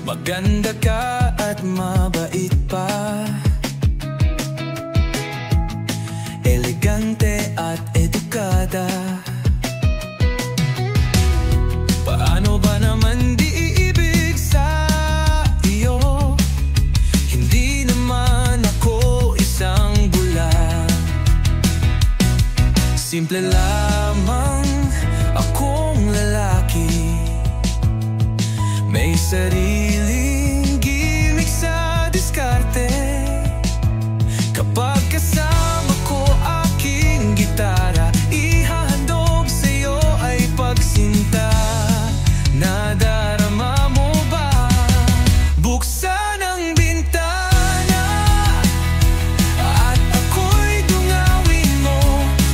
Maganda ka at mabait pa, elegante at edukada. Paano ba naman di iibig sa iyo? Hindi naman ako isang bula. Simple lamang akong lalaki, may sariling gimik sa diskarte. Kapag kasama ko aking gitara, ihahandog sa'yo ay pagsinta. Nadarama mo ba? Buksan ang bintana at ako'y dungawin mo.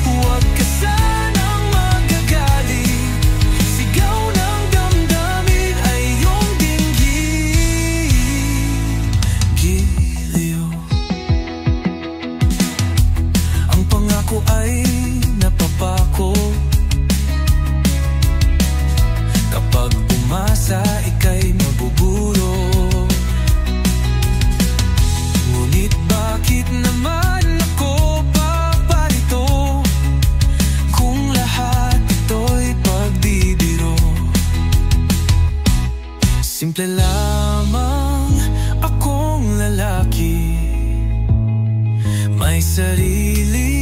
Huwag ka sanang magagaling, sigaw ng damdamin ay iyong dinggin. Giliw, ang pangako ay napapako. Kapag umasa, ika'y mabuburo. Ngunit bakit naman ako paparito kung lahat ito'y pagbibiro? Simple lamang akong lalaki, may sarili